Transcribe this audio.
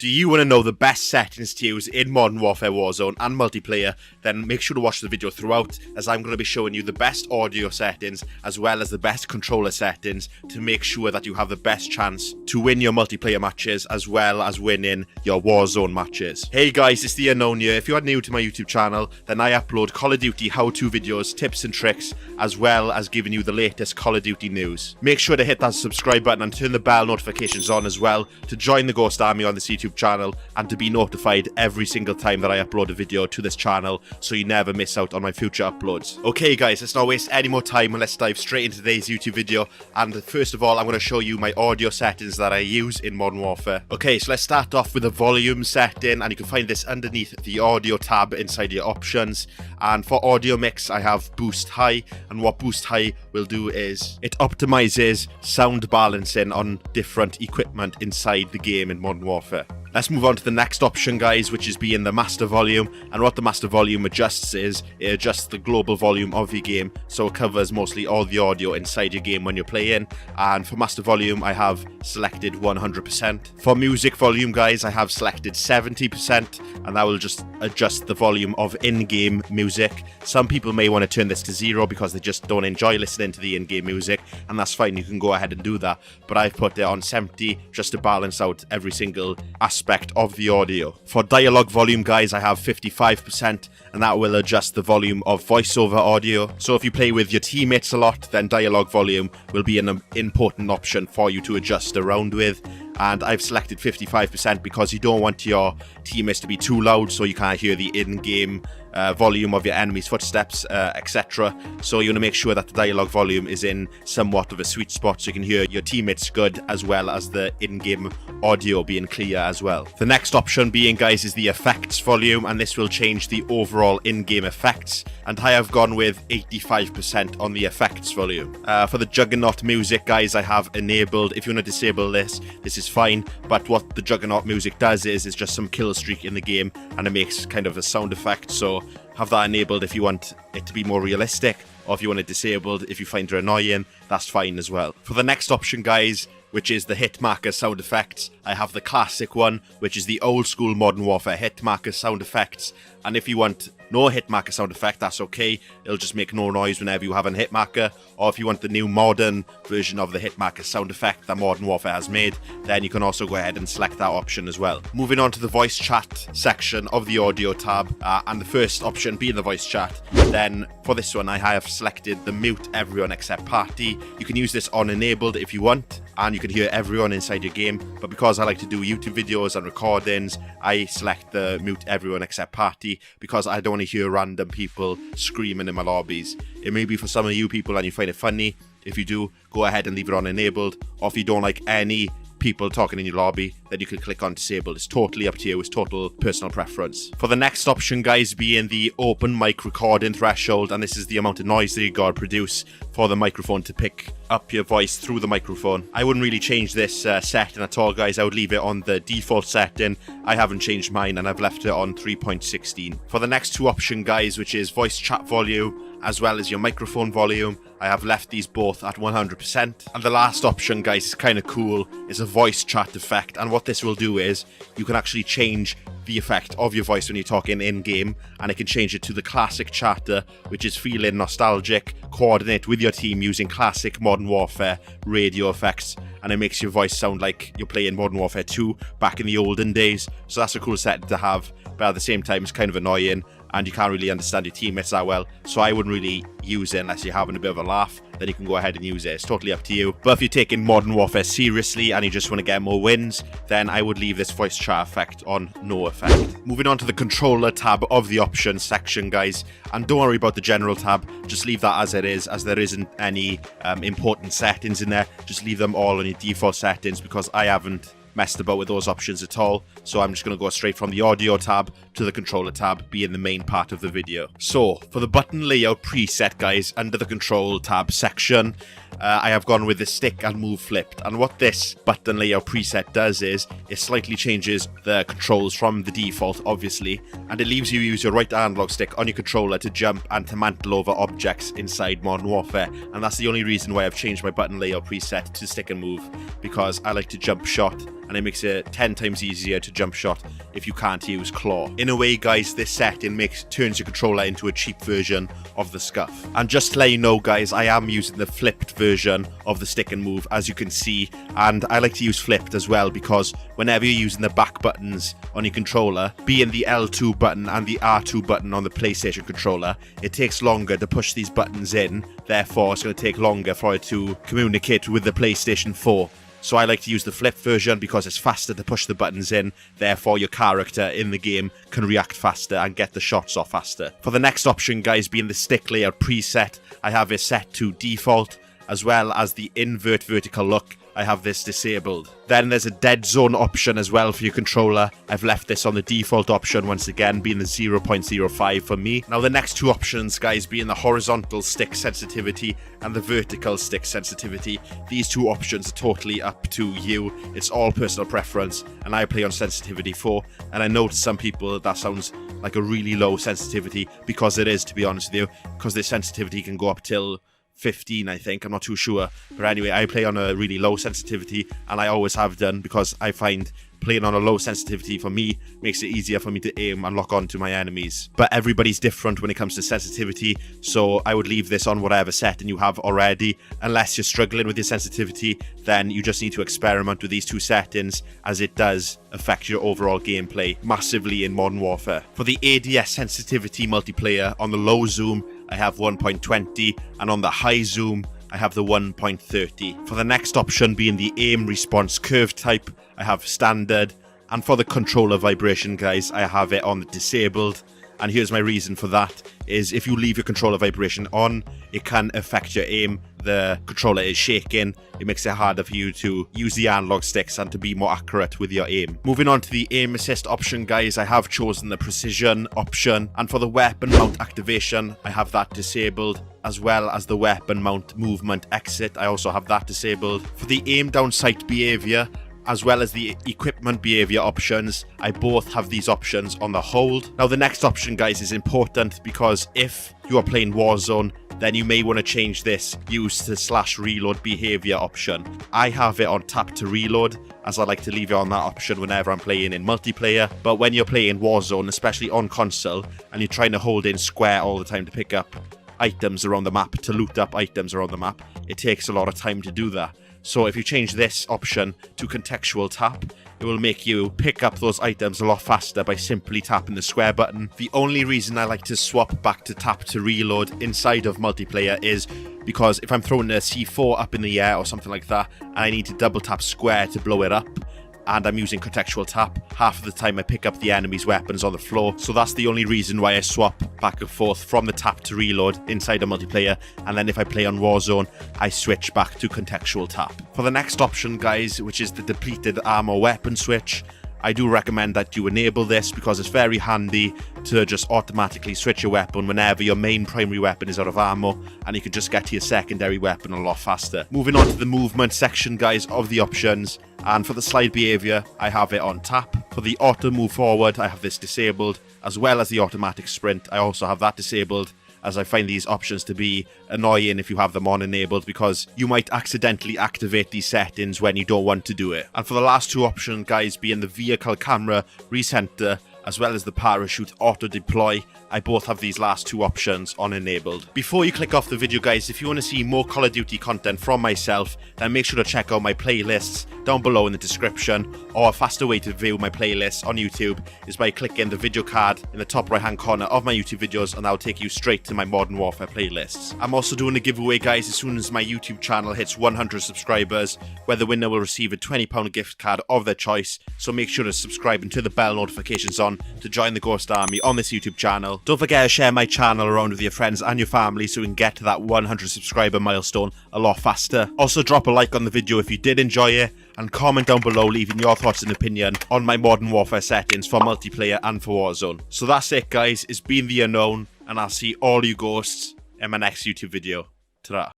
Do you want to know the best settings to use in Modern Warfare Warzone and multiplayer? Then make sure to watch the video throughout, as I'm going to be showing you the best audio settings as well as the best controller settings to make sure that you have the best chance to win your multiplayer matches as well as winning your Warzone matches. Hey guys, it's the Unknown here. If you are new to my YouTube channel, then I upload Call of Duty how-to videos, tips and tricks, as well as giving you the latest Call of Duty news. Make sure to hit that subscribe button and turn the bell notifications on as well to join the Ghost Army on this YouTube channel and to be notified every single time that I upload a video to this channel so you never miss out on my future uploads. Okay guys, let's not waste any more time and let's dive straight into today's YouTube video. And first of all, I'm going to show you my audio settings that I use in Modern Warfare. Okay, so let's start off with the volume setting, and you can find this underneath the audio tab inside your options. And for audio mix, I have boost high, and what boost high will do is it optimizes sound balancing on different equipment inside the game in Modern Warfare. Let's move on to the next option, guys, which is being the master volume. And what the master volume adjusts is, it adjusts the global volume of your game, so it covers mostly all the audio inside your game when you're playing. And for master volume, I have selected 100%. For music volume, guys, I have selected 70%, and that will just adjust the volume of in-game music. Some people may want to turn this to 0 because they just don't enjoy listening to the in-game music, and that's fine, you can go ahead and do that. But I've put it on 70 just to balance out every single aspect of the audio. For dialogue volume, guys, I have 55%, and that will adjust the volume of voiceover audio. So if you play with your teammates a lot, then dialogue volume will be an important option for you to adjust around with. And I've selected 55% because you don't want your teammates to be too loud so you can't hear the in-game volume of your enemy's footsteps, etc. So you want to make sure that the dialogue volume is in somewhat of a sweet spot so you can hear your teammates good as well as the in-game audio being clear as well. The next option being, guys, is the effects volume, and this will change the overall in-game effects, and I have gone with 85% on the effects volume. For the Juggernaut music, guys, I have enabled. If you want to disable this is fine, but what the Juggernaut music does is just some kill streak in the game, and it makes kind of a sound effect, so have that enabled if you want it to be more realistic, or if you want it disabled if you find it annoying, that's fine as well. For the next option, guys, which is the hit marker sound effects, I have the classic one, which is the old school Modern Warfare hit marker sound effects. And if you want no hit marker sound effect, that's okay, it'll just make no noise whenever you have a hit marker. Or if you want the new modern version of the hit marker sound effect that Modern Warfare has made, then you can also go ahead and select that option as well. Moving on to the voice chat section of the audio tab, and the first option being the voice chat. Then for this one, I have selected the mute everyone except party. You can use this on enabled if you want, and you can hear everyone inside your game, but because I like to do YouTube videos and recordings, I select the mute everyone except party because I don't want to hear random people screaming in my lobbies. It may be for some of you people and you find it funny. If you do, go ahead and leave it on enabled, or if you don't like any people talking in your lobby, then you can click on disable. It's totally up to you, it's total personal preference. For the next option, guys, being the open mic recording threshold, and this is the amount of noise that you gotta produce for the microphone to pick up your voice through the microphone. I wouldn't really change this setting at all, guys. I would leave it on the default setting. I haven't changed mine, and I've left it on 3.16. For the next two option, guys, which is voice chat volume as well as your microphone volume, I have left these both at 100%. And the last option, guys, is kind of cool. It's a voice chat effect, and what this will do is you can actually change the effect of your voice when you're talking in-game, and it can change it to the classic chatter, which is feeling nostalgic, coordinate with your team using classic Modern Warfare radio effects, and it makes your voice sound like you're playing Modern Warfare 2 back in the olden days. So that's a cool setting to have, but at the same time it's kind of annoying and you can't really understand your teammates that well, so I wouldn't really use it unless you're having a bit of a laugh. Then you can go ahead and use it, it's totally up to you. But if you're taking Modern Warfare seriously and you just want to get more wins, then I would leave this voice chat effect on no effect. Moving on to the controller tab of the options section, guys, and don't worry about the general tab, just leave that as it is, as there isn't any important settings in there. Just leave them all on your default settings because I haven't messed about with those options at all, so I'm just going to go straight from the audio tab to the controller tab, being the main part of the video. So for the button layout preset, guys, under the control tab section, I have gone with the stick and move flipped, and what this button layout preset does is it slightly changes the controls from the default, obviously, and it leaves you use your right analog stick on your controller to jump and to mantle over objects inside Modern Warfare. And that's the only reason why I've changed my button layout preset to stick and move, because I like to jump shot and it makes it 10 times easier to jump shot if you can't use claw. In a way guys, this setting turns your controller into a cheap version of the scuff. And just to let you know guys, I am using the flipped version of the stick and move, as you can see, and I like to use flipped as well because whenever you're using the back buttons on your controller, being the L2 button and the R2 button on the PlayStation controller, it takes longer to push these buttons in, therefore it's going to take longer for it to communicate with the PlayStation 4. So I like to use the flip version because it's faster to push the buttons in, therefore your character in the game can react faster and get the shots off faster. For the next option guys, being the stick layout preset, I have it set to default, as well as the invert vertical look, I have this disabled. Then there's a dead zone option as well for your controller. I've left this on the default option, once again being the 0.05 for me. Now the next two options guys, being the horizontal stick sensitivity and the vertical stick sensitivity. These two options are totally up to you. It's all personal preference, and I play on sensitivity 4, and I know to some people that sounds like a really low sensitivity, because it is, to be honest with you, because this sensitivity can go up till 15, I think, I'm not too sure, but anyway, I play on a really low sensitivity, and I always have done, because I find playing on a low sensitivity for me makes it easier for me to aim and lock on to my enemies. But everybody's different when it comes to sensitivity, so I would leave this on whatever setting you have already. Unless you're struggling with your sensitivity, then you just need to experiment with these two settings, as it does affect your overall gameplay massively in Modern Warfare. For the ADS sensitivity multiplayer, on the low zoom I have 1.20, and on the high zoom I have the 1.30. For the next option, being the aim response curve type, I have standard, and for the controller vibration guys, I have it on the disabled. And here's my reason for that, is if you leave your controller vibration on, it can affect your aim. The controller is shaking, it makes it harder for you to use the analog sticks and to be more accurate with your aim. Moving on to the aim assist option guys, I have chosen the precision option, and for the weapon mount activation, I have that disabled, as well as the weapon mount movement exit, I also have that disabled. For the aim down sight behavior, as well as the equipment behavior options, I both have these options on the hold. Now the next option guys is important, because if you are playing Warzone, then you may want to change this use to /reload behavior option. I have it on tap to reload, as I like to leave it on that option whenever I'm playing in multiplayer. But when you're playing Warzone, especially on console, and you're trying to hold in square all the time to pick up items around the map, to loot up items around the map, it takes a lot of time to do that. So if you change this option to contextual tap, it will make you pick up those items a lot faster by simply tapping the square button. The only reason I like to swap back to tap to reload inside of multiplayer is because if I'm throwing a C4 up in the air or something like that, and I need to double tap square to blow it up, and I'm using contextual tap, half of the time I pick up the enemy's weapons on the floor. So that's the only reason why I swap back and forth from the tap to reload inside a multiplayer, and then if I play on Warzone, I switch back to contextual tap. For the next option guys, which is the depleted armor weapon switch, I do recommend that you enable this, because it's very handy to just automatically switch your weapon whenever your main primary weapon is out of ammo, and you can just get to your secondary weapon a lot faster. Moving on to the movement section guys of the options, and for the slide behavior, I have it on tap. For the auto move forward, I have this disabled, as well as the automatic sprint, I also have that disabled, as I find these options to be annoying if you have them on enabled, because you might accidentally activate these settings when you don't want to do it. And for the last two options guys, being the vehicle camera recenter, as well as the parachute auto deploy, I both have these last two options on enabled. Before you click off the video guys, if you want to see more Call of Duty content from myself, then make sure to check out my playlists down below in the description, or a faster way to view my playlists on YouTube is by clicking the video card in the top right hand corner of my YouTube videos, and that'll take you straight to my Modern Warfare playlists. I'm also doing a giveaway guys as soon as my YouTube channel hits 100 subscribers, where the winner will receive a £20 gift card of their choice, so make sure to subscribe and turn the bell notifications on to join the Ghost Army on this YouTube channel. Don't forget to share my channel around with your friends and your family so we can get to that 100 subscriber milestone a lot faster. Also drop a like on the video if you did enjoy it, and comment down below leaving your thoughts and opinion on my Modern Warfare settings for multiplayer and for Warzone. So that's it guys, it's been The Unknown, and I'll see all you ghosts in my next YouTube video. Ta-ra.